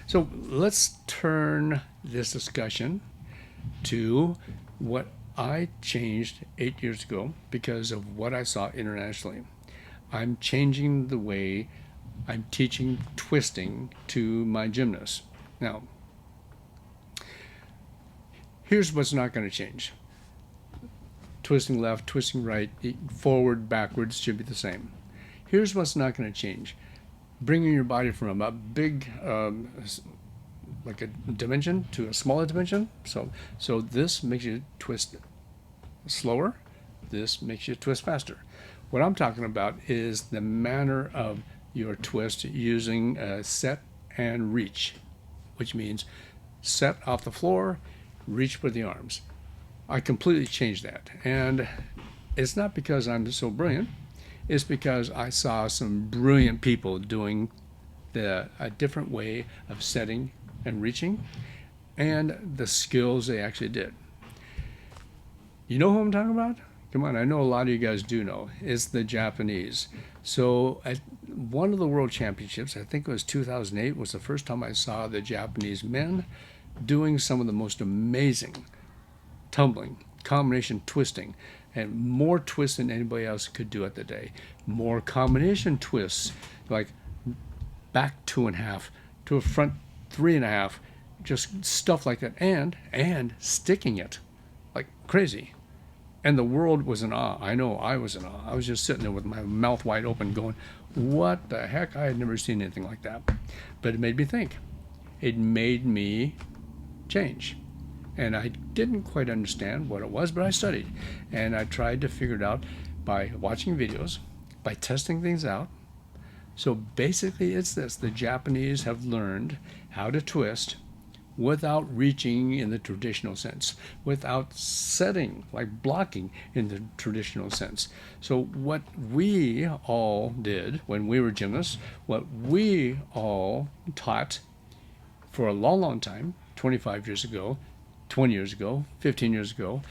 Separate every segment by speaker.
Speaker 1: So let's turn this discussion to what I changed 8 years ago because of what I saw internationally. I'm changing the way I'm teaching twisting to my gymnasts. Now, here's what's not going to change. Twisting left, twisting right, forward, backwards should be the same. Here's what's not going to change. Bringing your body from a big, like a dimension to a smaller dimension. So this makes you twist slower. This makes you twist faster. What I'm talking about is the manner of your twist using set and reach, which means set off the floor, reach with the arms. I completely changed that. And it's not because I'm so brilliant. It's because I saw some brilliant people doing a different way of setting and reaching and the skills they actually did. You know who I'm talking about? Come on, I know a lot of you guys do know. It's the Japanese. So at one of the world championships, I think it was 2008, was the first time I saw the Japanese men doing some of the most amazing tumbling, combination twisting, and more twists than anybody else could do at the day. More combination twists, like back 2.5 to a front 3.5, just stuff like that, and sticking it like crazy. And the world was in awe. I know I was in awe. I was just sitting there with my mouth wide open going, what the heck? I had never seen anything like that. But it made me think. It made me change. And I didn't quite understand what it was, but I studied. And I tried to figure it out by watching videos, by testing things out. So basically it's this. The Japanese have learned how to twist without reaching in the traditional sense, without setting, like blocking in the traditional sense. So what we all did when we were gymnasts, what we all taught for a long, long time, 25 years ago, 20 years ago, 15 years ago,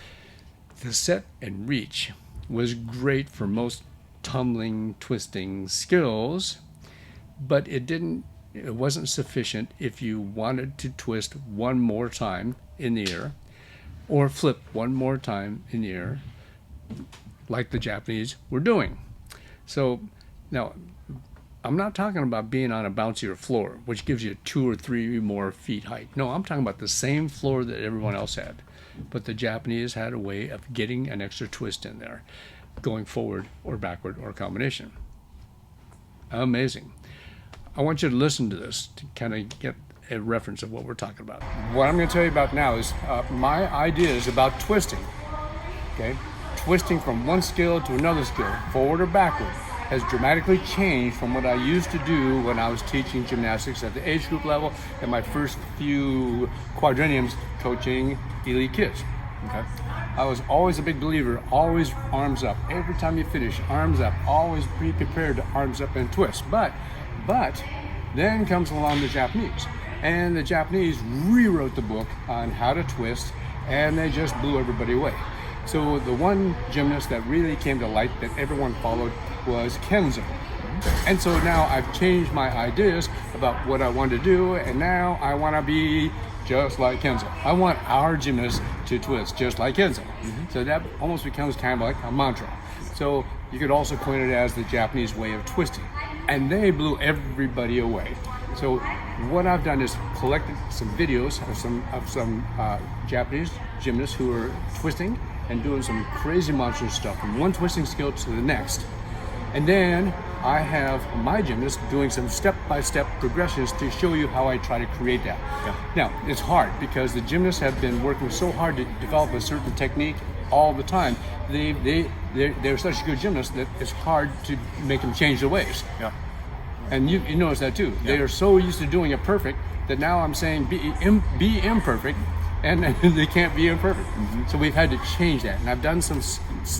Speaker 1: the set and reach was great for most tumbling, twisting skills, but it wasn't sufficient if you wanted to twist one more time in the air or flip one more time in the air like the Japanese were doing. So now, I'm not talking about being on a bouncier floor, which gives you 2 or 3 more feet height. No, I'm talking about the same floor that everyone else had. But the Japanese had a way of getting an extra twist in there, going forward or backward or a combination. Amazing. I want you to listen to this to kind of get a reference of what we're talking about. What I'm going to tell you about now is my ideas about twisting. Okay, twisting from one skill to another skill, forward or backward, has dramatically changed from what I used to do when I was teaching gymnastics at the age group level and my first few quadrenniums coaching elite kids. Okay, I was always a big believer, always arms up. Every time you finish, arms up. Always be prepared to arms up and twist. But then comes along the Japanese. And the Japanese rewrote the book on how to twist, and they just blew everybody away. So the one gymnast that really came to light that everyone followed was Kenzo. And so now I've changed my ideas about what I want to do, and now I want to be just like Kenzo. I want our gymnasts to twist just like Kenzo. So that almost becomes kind of like a mantra. So you could also coin it as the Japanese way of twisting. And they blew everybody away. So what I've done is collected some videos of some Japanese gymnasts who are twisting and doing some crazy monster stuff from one twisting skill to the next. And then I have my gymnasts doing some step-by-step progressions to show you how I try to create that. Yeah. Now, it's hard because the gymnasts have been working so hard to develop a certain technique all the time. They're such good gymnasts that it's hard to make them change their ways. Yeah. And you notice that too. Yeah. They are so used to doing it perfect that now I'm saying be imperfect, and they can't be imperfect. So we've had to change that. And I've done some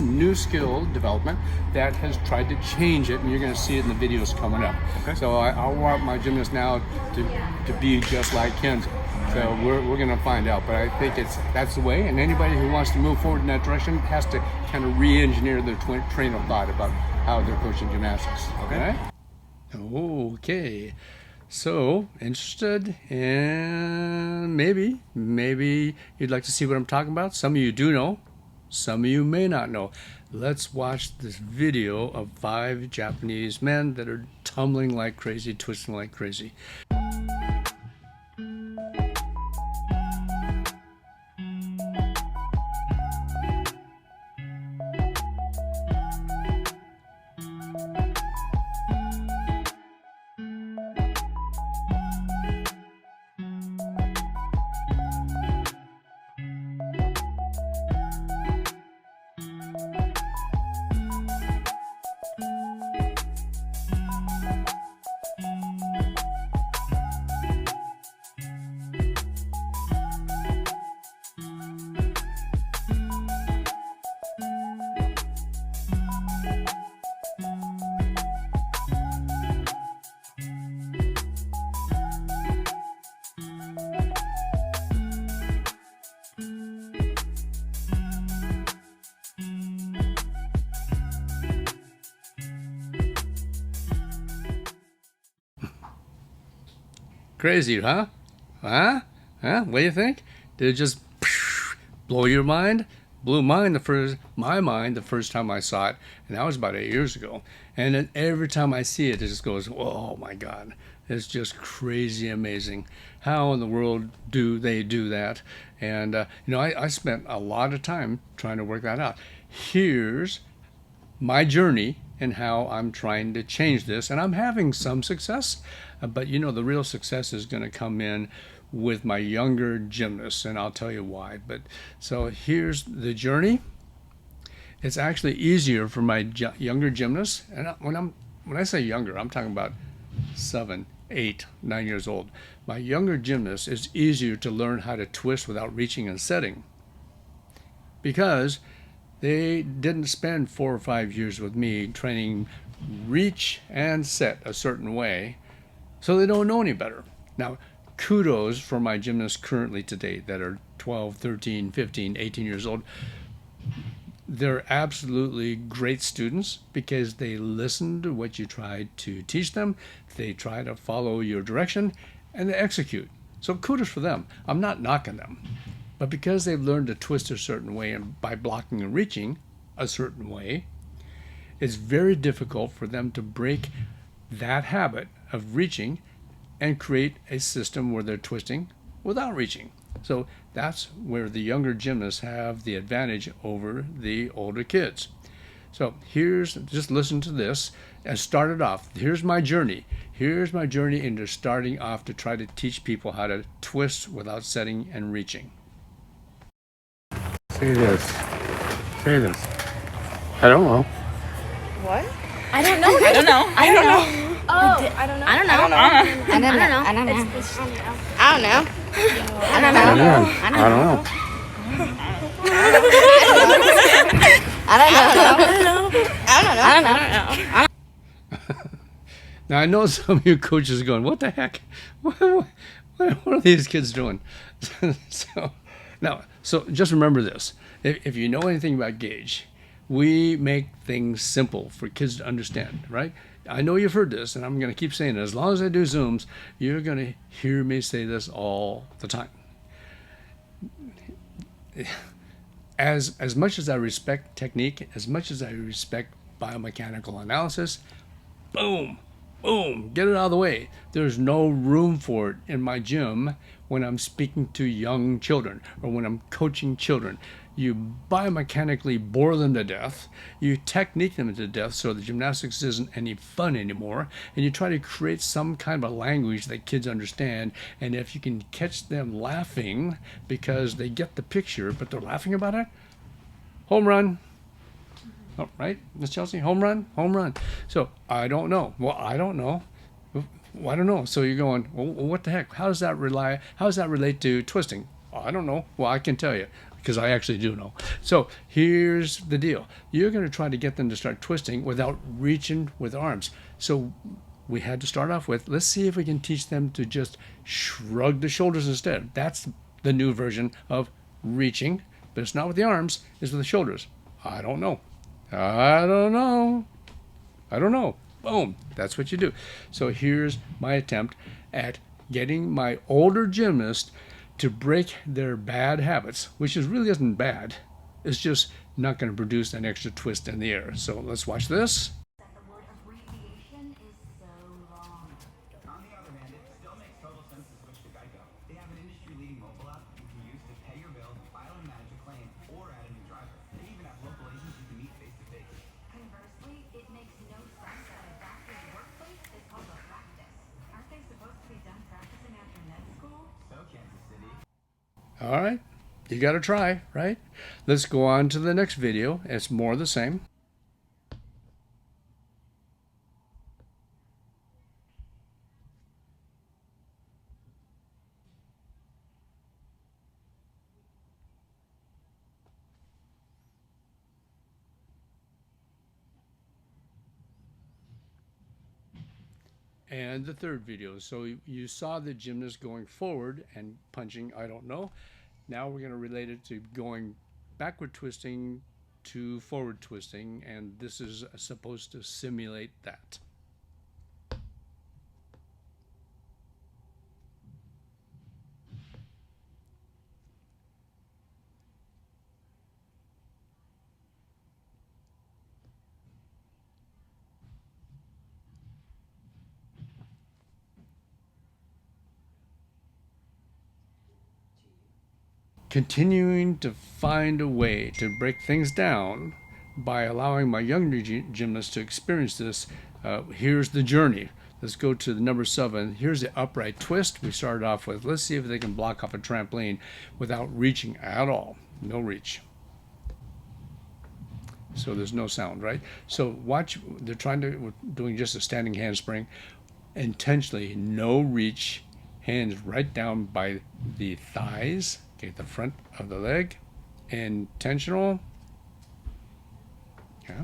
Speaker 1: new skill development that has tried to change it, and you're going to see it in the videos coming up. Okay. So I want my gymnasts now to be just like Kenzo. So we're going to find out, but I think that's the way. And anybody who wants to move forward in that direction has to kind of re-engineer their train of thought about how they're coaching gymnastics. Okay. Okay. So, interested? And maybe you'd like to see what I'm talking about. Some of you do know, some of you may not know. Let's watch this video of 5 Japanese men that are tumbling like crazy, twisting like crazy. Crazy, huh? Huh? What do you think? Did it just blow your mind? Blew my mind the first time I saw it, and that was about 8 years ago. And then every time I see it, it just goes, oh my God, it's just crazy amazing. How in the world do they do that? And I spent a lot of time trying to work that out. Here's my journey and how I'm trying to change this, and I'm having some success, but the real success is going to come in with my younger gymnasts, and I'll tell you why. But so here's the journey. It's actually easier for my younger gymnasts, and when I say younger, I'm talking about 7, 8, 9 years old. My younger gymnasts, it's easier to learn how to twist without reaching and setting, because they didn't spend 4 or 5 years with me training reach and set a certain way, so they don't know any better. Now, kudos for my gymnasts currently today that are 12, 13, 15, 18 years old. They're absolutely great students because they listen to what you try to teach them, they try to follow your direction, and they execute. So kudos for them. I'm not knocking them. But because they've learned to twist a certain way and by blocking and reaching a certain way, it's very difficult for them to break that habit of reaching and create a system where they're twisting without reaching. So that's where the younger gymnasts have the advantage over the older kids. So just listen to this and start it off. Here's my journey. Here's my journey into starting off to try to teach people how to twist without setting and reaching. Say this. Say this. I don't know.
Speaker 2: What?
Speaker 3: I don't know. I don't know.
Speaker 2: Oh, I don't know.
Speaker 3: I don't know. I don't know.
Speaker 2: I don't know. I don't know. I don't know. I don't know.
Speaker 1: I don't know.
Speaker 2: I don't know.
Speaker 1: Now I know some of you coaches are going, what the heck? What are these kids doing? So just remember this. If you know anything about Gauge, we make things simple for kids to understand, right? I know you've heard this, and I'm going to keep saying it. As long as I do Zooms, you're going to hear me say this all the time. As much as I respect technique, as much as I respect biomechanical analysis, boom, get it out of the way. There's no room for it in my gym when I'm speaking to young children or when I'm coaching children. You biomechanically bore them to death, you technique them to death so the gymnastics isn't any fun anymore, and you try to create some kind of a language that kids understand, and if you can catch them laughing because they get the picture but they're laughing about it, home run. Oh, right, Miss Chelsea? Home run. So, I don't know. Well, I don't know. Well, I don't know. So you're going, well, what the heck? How does that relate to twisting? Oh, I don't know. Well, I can tell you because I actually do know. So here's the deal. You're going to try to get them to start twisting without reaching with arms. So we had to start off with, let's see if we can teach them to just shrug the shoulders instead. That's the new version of reaching, but it's not with the arms, it's with the shoulders. I don't know. Boom. That's what you do. So here's my attempt. at getting my older gymnasts to break their bad habits, which is really isn't bad. It's just not going to produce an extra twist in the air. So let's watch this.
Speaker 4: The word abbreviation is so long. On the other hand, it still makes total sense to switch to Geico. They have an industry-leading mobile app you can use to pay your bill, file and manage a claim, or add a new driver. They even have local agents you can meet face-to-face. Conversely, it makes no sense that a doctor's workplace is called a practice. Aren't they supposed to be done practicing after med school? So, Kansas City.
Speaker 1: All right, you got to try, right? Let's go on to the next video. It's more of the same. And the third video. So you saw the gymnast going forward and punching, I don't know. Now we're going to relate it to going backward twisting to forward twisting, and this is supposed to simulate that. Continuing to find a way to break things down by allowing my younger gymnasts to experience this. Here's the journey. Let's go to the number 7. Here's the upright twist we started off with. Let's see if they can block off a trampoline without reaching at all. No reach. So there's no sound, right? So watch, we're doing just a standing handspring. Intentionally, no reach, hands right down by the thighs. Okay, the front of the leg, intentional, yeah.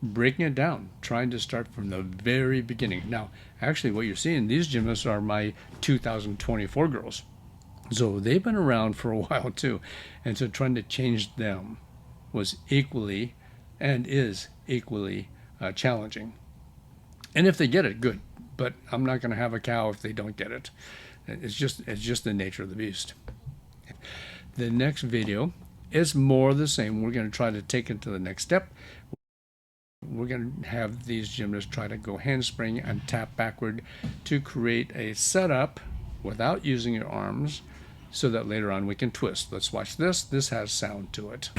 Speaker 1: Breaking it down, trying to start from the very beginning. Now, actually what you're seeing, these gymnasts are my 2024 girls. So they've been around for a while too. And so trying to change them was equally and is equally challenging. And if they get it, good. But I'm not going to have a cow if they don't get it. It's just the nature of the beast. The next video is more the same. We're going to try to take it to the next step. We're going to have these gymnasts try to go handspring and tap backward to create a setup without using your arms so that later on we can twist. Let's watch this. This has sound to it.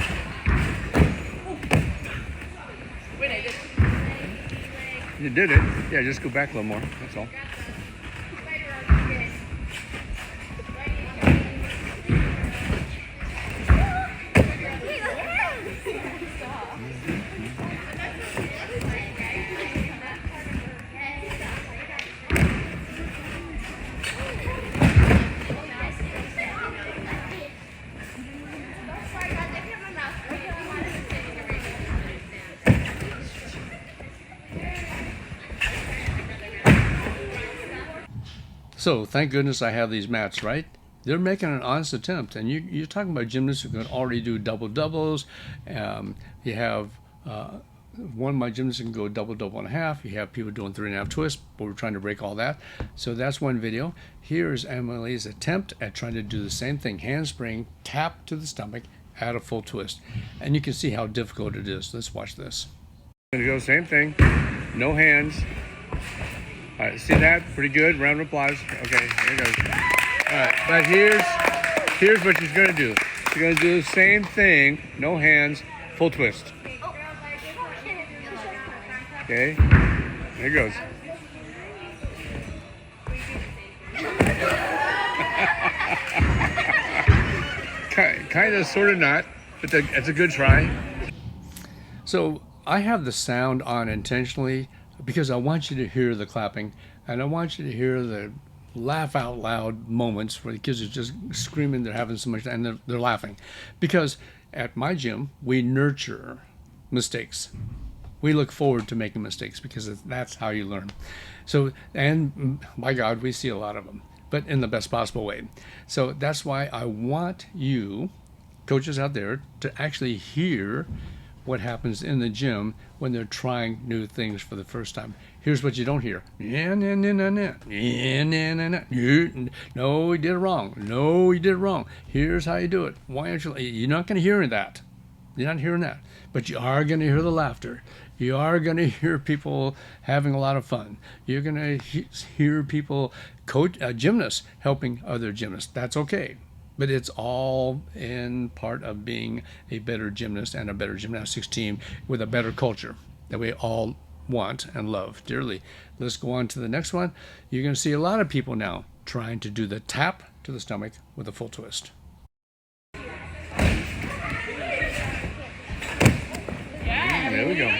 Speaker 1: You did it. Yeah, just go back a little more. That's all. So thank goodness I have these mats, right? They're making an honest attempt, and you're talking about gymnasts who can already do double doubles. You have one of my gymnasts can go double and a half. You have people doing 3.5 twists, but we're trying to break all that. So that's one video. Here's Emily's attempt at trying to do the same thing: handspring, tap to the stomach, add a full twist, and you can see how difficult it is. Let's watch this. Gonna go same thing, no hands. All right, see that? Pretty good. Round of applause. Okay, there it goes. All right, but here's what she's gonna do. She's gonna do the same thing, no hands, full twist. Okay, there it goes. Kind of, sort of not, but it's a good try. So I have the sound on intentionally because I want you to hear the clapping, and I want you to hear the laugh out loud moments where the kids are just screaming, they're having so much, and they're laughing. Because at my gym, we nurture mistakes. We look forward to making mistakes because that's how you learn. So, and my God, we see a lot of them, but in the best possible way. So that's why I want you, coaches out there, to actually hear what happens in the gym when they're trying new things for the first time. Here's what you don't hear. No, you did it wrong. No, you did it wrong. Here's how you do it. Why aren't you? You're not going to hear that. You're not hearing that. But you are going to hear the laughter. You are going to hear people having a lot of fun. You're going to hear people, gymnasts helping other gymnasts. That's okay. But it's all in part of being a better gymnast and a better gymnastics team with a better culture that we all want and love dearly. Let's go on to the next one. You're going to see a lot of people now trying to do the tap to the stomach with a full twist. There we go.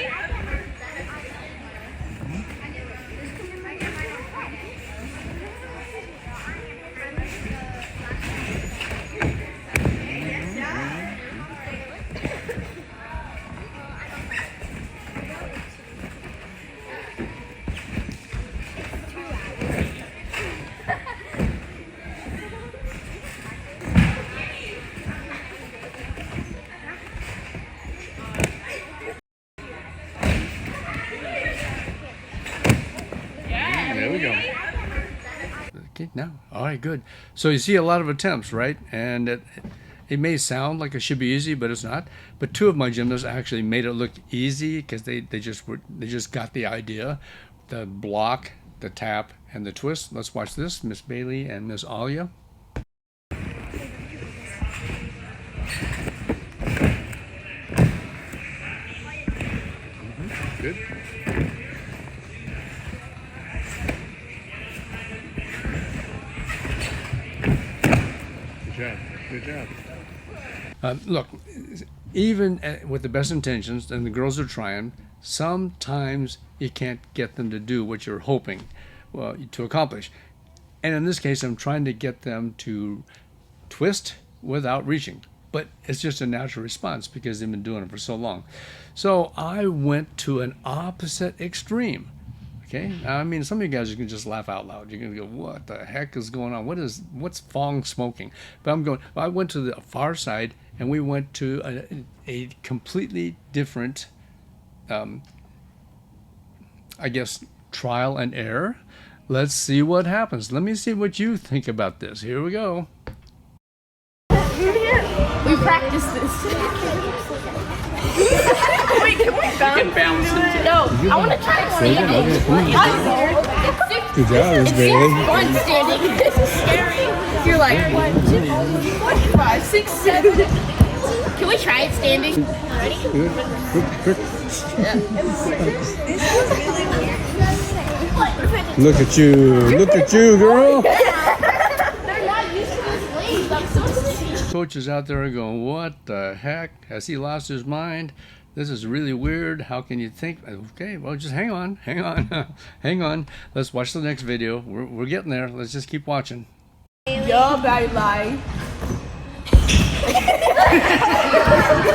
Speaker 1: There we go. Okay, now, all right, good. So you see a lot of attempts, right? And it may sound like it should be easy, but it's not. But two of my gymnasts actually made it look easy because they just got the idea, the block, the tap, and the twist. Let's watch this, Miss Bailey and Miss Alia. Good. Good job. Look, even with the best intentions, and the girls are trying, sometimes you can't get them to do what you're hoping to accomplish. And in this case, I'm trying to get them to twist without reaching. But it's just a natural response because they've been doing it for so long. So I went to an opposite extreme. Okay, I mean, some of you guys, you can just laugh out loud. You're gonna go, "What the heck is going on? What's Fong smoking?" But I went to the far side, and we went to a completely different, I guess, trial and error. Let's see what happens. Let me see what you think about this. Here we go.
Speaker 2: We practiced this.
Speaker 3: Wait, can we bounce?
Speaker 2: No, I want to try standing.
Speaker 1: Good job,
Speaker 2: It's
Speaker 1: Bailey.
Speaker 2: fun standing. This is scary. You're like 1, 2, 3, 4, 5, 6, 7. Can we try it standing? Ready?
Speaker 1: Look at you, girl.
Speaker 2: They're not used to this league. I'm so sick.
Speaker 1: Coaches out there are going, "What the heck? Has he lost his mind? This is really weird. How can you think?" Okay, well, just hang on. Hang on. Let's watch the next video. We're getting there. Let's just keep watching.
Speaker 3: Yo, Bailey.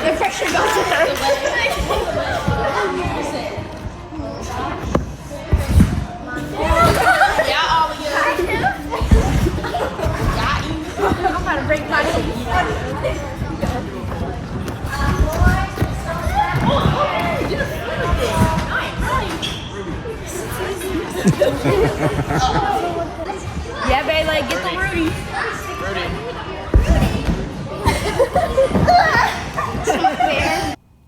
Speaker 2: The pressure goes to her. Yeah, all of you. I'm about to break my teeth.
Speaker 3: Yeah, Bailey, get the Rudy.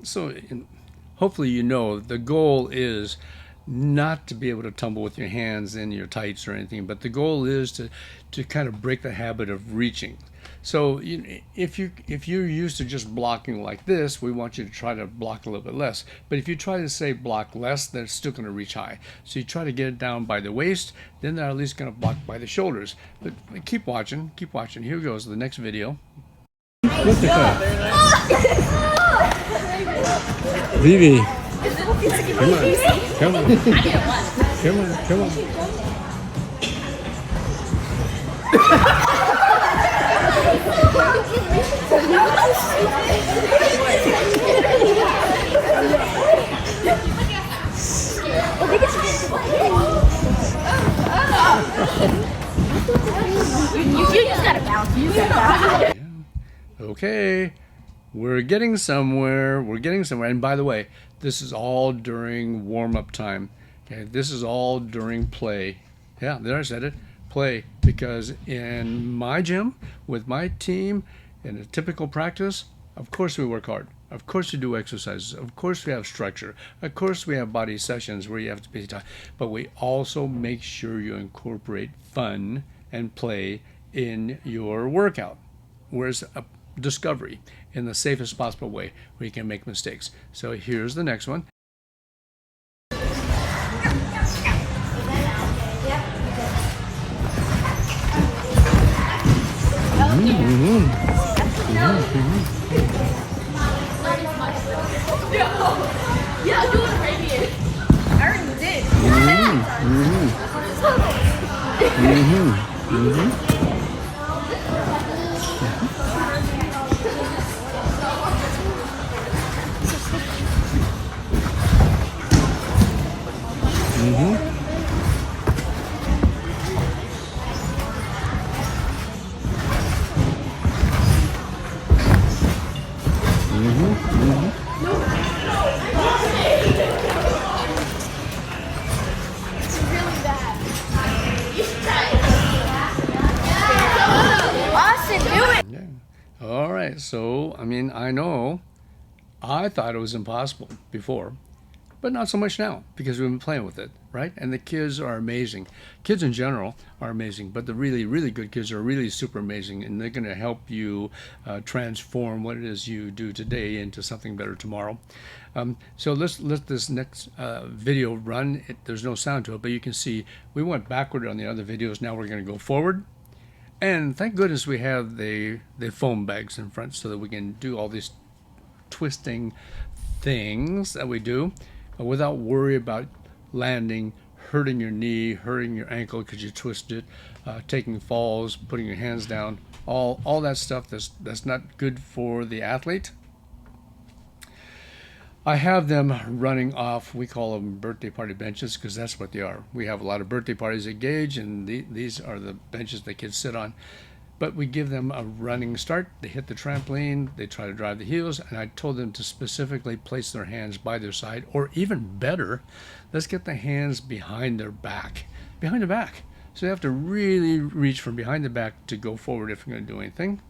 Speaker 1: So hopefully you know the goal is not to be able to tumble with your hands in your tights or anything, but the goal is to kind of break the habit of reaching. So if you're used to just blocking like this, we want you to try to block a little bit less. But if you try to say block less, then it's still going to reach high. So you try to get it down by the waist, then they're at least going to block by the shoulders. But keep watching. Here goes the next video. Look at that. Vivi. Come on. You just gotta bounce. Okay. We're getting somewhere. We're getting somewhere. And by the way, this is all during warm-up time. Okay, this is all during play. Yeah, there I said it. Play. Because in my gym, with my team, in a typical practice, of course we work hard. Of course we do exercises. Of course we have structure. Of course we have body sessions where you have to be tight. But we also make sure you incorporate fun and play in your workout. Where's a discovery in the safest possible way where you can make mistakes. So here's the next one.
Speaker 2: Yeah, do it Arabian.
Speaker 3: I already did.
Speaker 2: Austin, do it.
Speaker 1: Yeah. All right. So, I mean, I know I thought it was impossible before, but not so much now because we've been playing with it, right? And the kids are amazing. Kids in general are amazing, but the really, really good kids are really super amazing, and they're going to help you transform what it is you do today into something better tomorrow. So let's let this next video run. There's no sound to it, but you can see we went backward on the other videos. Now we're going to go forward. And thank goodness we have the foam bags in front so that we can do all these twisting things that we do without worry about landing, hurting your knee, hurting your ankle because you twisted it, taking falls, putting your hands down, all that stuff that's not good for the athlete. I have them running off, we call them birthday party benches because that's what they are. We have a lot of birthday parties at Gage, and these are the benches the kids sit on. But we give them a running start. They hit the trampoline, they try to drive the heels, and I told them to specifically place their hands by their side, or even better, let's get the hands behind their back. Behind the back. So you have to really reach from behind the back to go forward if you're going to do anything.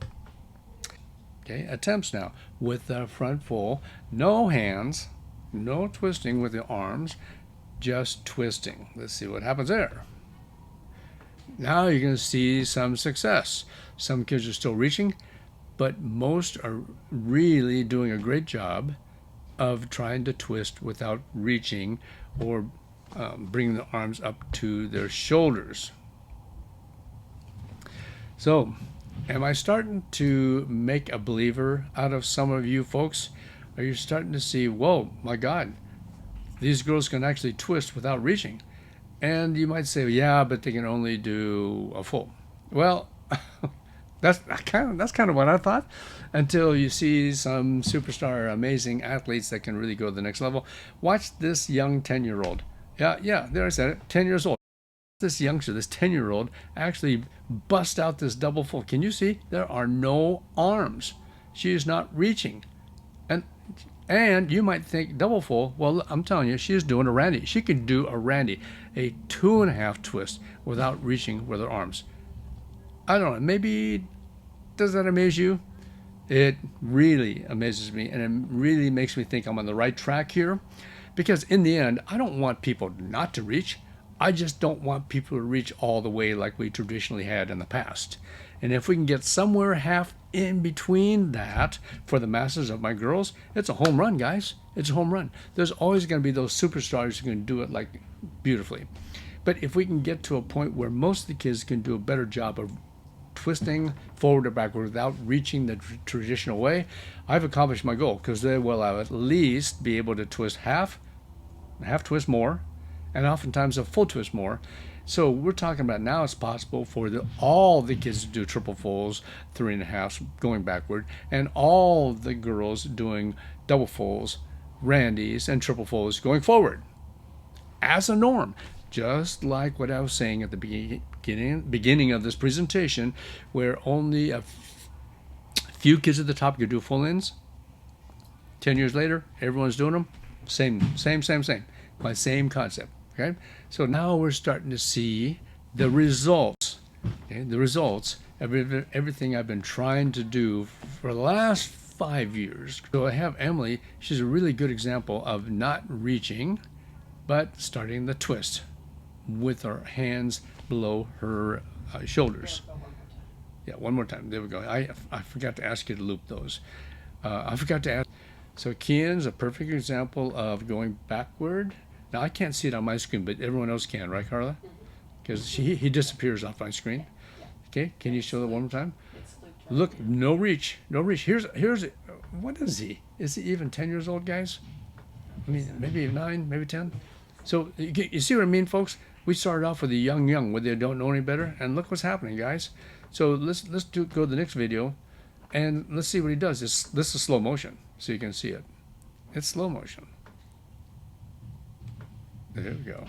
Speaker 1: Okay, attempts now with the front full, no hands, no twisting with the arms, just twisting. Let's see what happens there. Now you're going to see some success. Some kids are still reaching, but most are really doing a great job of trying to twist without reaching or bringing the arms up to their shoulders. So, am I starting to make a believer out of some of you folks? Are you starting to see, whoa, my God, these girls can actually twist without reaching? And you might say, yeah, but they can only do a full. Well, that's kind of what I thought, until you see some superstar, amazing athletes that can really go to the next level. Watch this young 10-year-old. Yeah, there I said it, 10 years old. This youngster, this 10-year-old, actually bust out this double full. Can you see? There are no arms. She is not reaching. And you might think double full. Well, I'm telling you, she is doing a Randy. She could do a Randy, a 2.5 twist without reaching with her arms. I don't know. Maybe, does that amaze you? It really amazes me, and it really makes me think I'm on the right track here. Because in the end, I don't want people not to reach. I just don't want people to reach all the way like we traditionally had in the past. And if we can get somewhere half in between that for the masses of my girls, it's a home run, guys. It's a home run. There's always going to be those superstars who can do it like beautifully. But if we can get to a point where most of the kids can do a better job of twisting forward or backward without reaching the traditional way, I've accomplished my goal, because they will at least be able to twist half twist more, and oftentimes a full twist more. So we're talking about now it's possible for all the kids to do triple fulls, 3.5s going backward, and all the girls doing double fulls, Randys, and triple fulls going forward as a norm. Just like what I was saying at the beginning of this presentation, where only a few kids at the top could do full ins. 10 years later, everyone's doing them. Same. My same concept. Okay. So now we're starting to see the results. Okay? The results of everything I've been trying to do for the last 5 years. So I have Emily. She's a really good example of not reaching, but starting the twist with her hands below her shoulders. Yeah, one more time. There we go. I forgot to ask you to loop those. I forgot to ask. So Kian's a perfect example of going backward. Now I can't see it on my screen, but everyone else can, right, Carla? Because he disappears off my screen. Okay, can you show that one more time? Look, no reach. Here's what is he? Is he even 10 years old, guys? I mean, maybe 9, maybe 10. So you see what I mean, folks? We started off with the young, where they don't know any better, and look what's happening, guys. So let's go to the next video, and let's see what he does. This is slow motion, so you can see it. It's slow motion. There we go.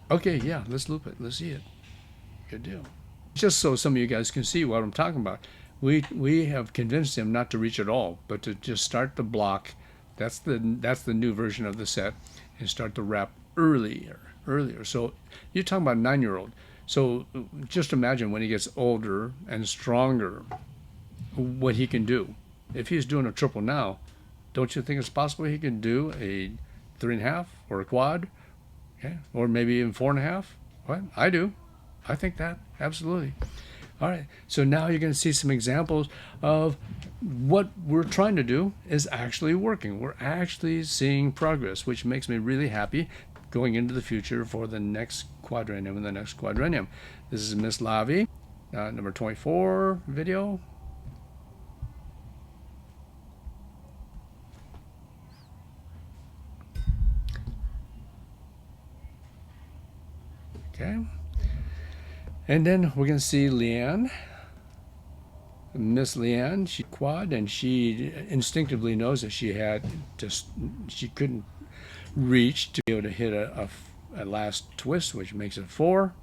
Speaker 1: Okay, yeah, let's loop it. Let's see it. Good deal. Just so some of you guys can see what I'm talking about. We have convinced him not to reach at all, but to just start the block. That's the new version of the set, and start the wrap earlier. So you're talking about a 9-year-old. So just imagine when he gets older and stronger, what he can do. If he's doing a triple now, don't you think it's possible he can do a 3.5 or a quad? Okay, or maybe even 4.5. What? I do. I think that absolutely. All right. So now you're going to see some examples of what we're trying to do is actually working. We're actually seeing progress, which makes me really happy going into the future for the next quadrennium and the next quadrennium. This is Miss Lavi, number 24 video. Okay. And then we're going to see Leanne, Miss Leanne. She quad, and she instinctively knows that she couldn't reach to be able to hit a last twist, which makes it 4.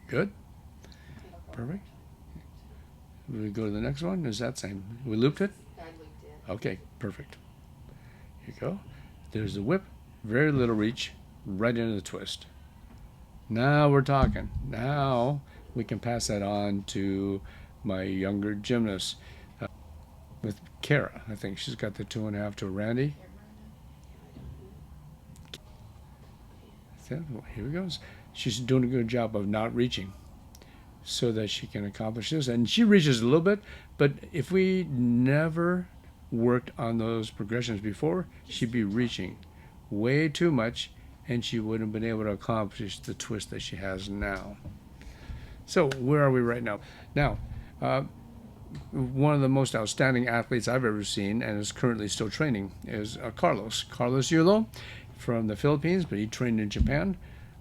Speaker 1: Good. Perfect. We go to the next one. Is that same? We looped it? Okay, perfect. Here you go. There's the whip, very little reach, right into the twist. Now we're talking. Now we can pass that on to my younger gymnast with Kara. I think she's got the 2.5 to Randy. Here we goes. She's doing a good job of not reaching so that she can accomplish this. And she reaches a little bit, but if we never worked on those progressions before, she'd be reaching way too much, and she wouldn't have been able to accomplish the twist that she has now. So where are we right now? Now, one of the most outstanding athletes I've ever seen, and is currently still training, is Carlos Yulo from the Philippines, but he trained in Japan.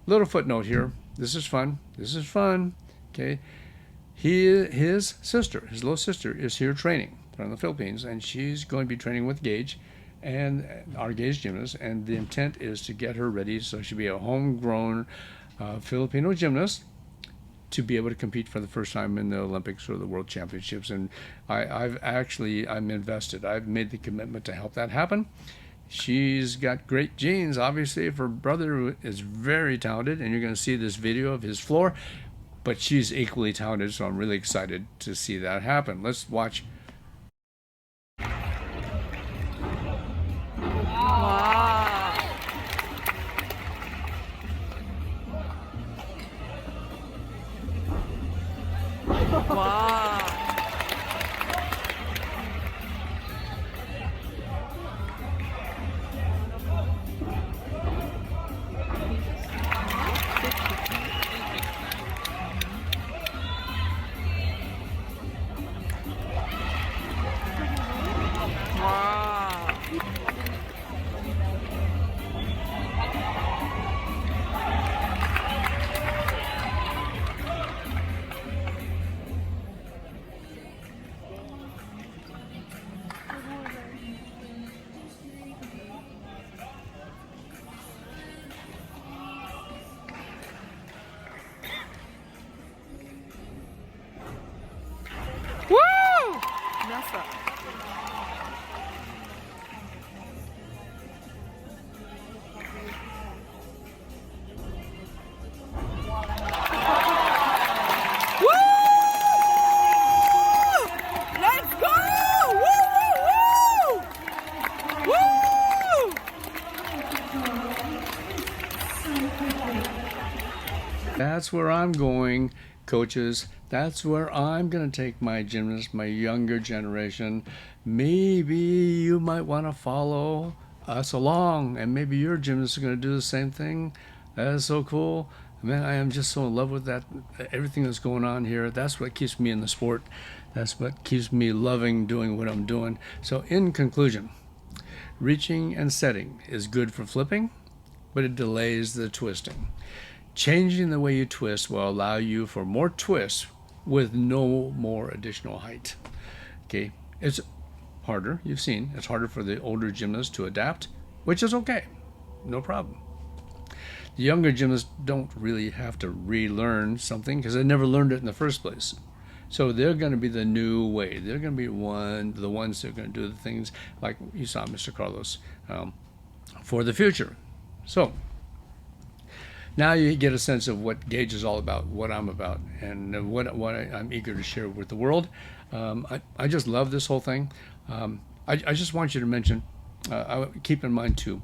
Speaker 1: Little footnote here. This is fun. Okay, his little sister is here training from the Philippines, and she's going to be training with Gage and our Gage gymnast, and the intent is to get her ready so she'll be a homegrown Filipino gymnast to be able to compete for the first time in the Olympics or the World Championships. And I'm invested. I've made the commitment to help that happen. She's got great genes, obviously. If her brother is very talented, and you're going to see this video of his floor, but she's equally talented, so I'm really excited to see that happen. Let's watch. that's where I'm going, coaches. That's where I'm going to take my gymnasts, my younger generation. Maybe you might want to follow us along, and maybe your gymnasts are going to do the same thing. That is so cool. Man, I am just so in love with that, everything that's going on here. That's what keeps me in the sport. That's what keeps me loving doing what I'm doing. So in conclusion, reaching and setting is good for flipping, but it delays the twisting. Changing the way you twist will allow you for more twists with no more additional height. Okay, it's harder, you've seen, it's harder for the older gymnasts to adapt, which is okay, no problem. The younger gymnasts don't really have to relearn something because they never learned it in the first place. So they're going to be the new way. They're going to be the ones that are going to do the things like you saw Mr. Carlos for the future. So now you get a sense of what Gage is all about, what I'm about, and what I'm eager to share with the world. I just love this whole thing. I just want you to mention, keep in mind too,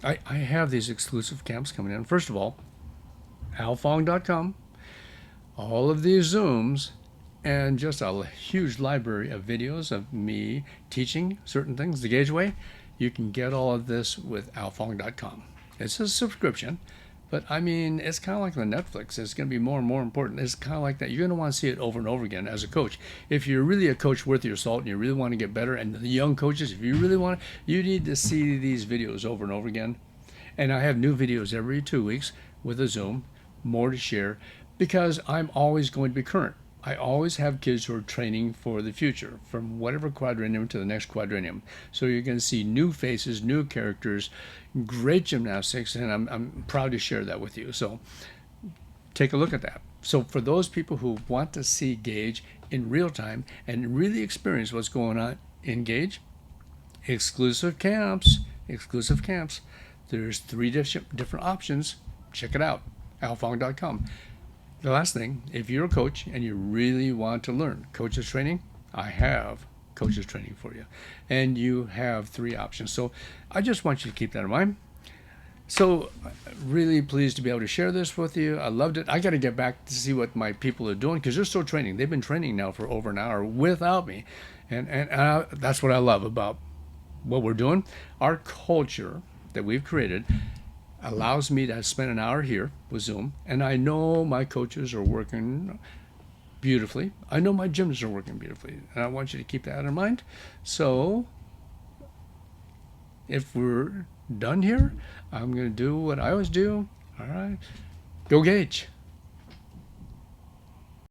Speaker 1: I have these exclusive camps coming in. First of all, alfong.com, all of these Zooms, and just a huge library of videos of me teaching certain things the Gage way. You can get all of this with alfong.com. It's a subscription, but I mean, it's kind of like the Netflix. It's going to be more and more important. It's kind of like that. You're going to want to see it over and over again as a coach. If you're really a coach worth your salt and you really want to get better, and the young coaches, if you really want to, you need to see these videos over and over again. And I have new videos every 2 weeks with a Zoom, more to share, because I'm always going to be current. I always have kids who are training for the future, from whatever quadrennium to the next quadrennium. So you're going to see new faces, new characters, great gymnastics, and I'm proud to share that with you. So take a look at that. So for those people who want to see Gage in real time and really experience what's going on in Gage, exclusive camps. There's 3 different options. Check it out, alfong.com. The last thing, if you're a coach and you really want to learn coaches training, I have coaches training for you. And you have 3 options. So I just want you to keep that in mind. So really pleased to be able to share this with you. I loved it. I got to get back to see what my people are doing because they're still training. They've been training now for over an hour without me. And that's what I love about what we're doing. Our culture that we've created allows me to spend an hour here with Zoom, and I know my coaches are working beautifully. I know my gymnasts are working beautifully, and I want you to keep that in mind. So if we're done here, I'm going to do what I always do. All right, go Gage.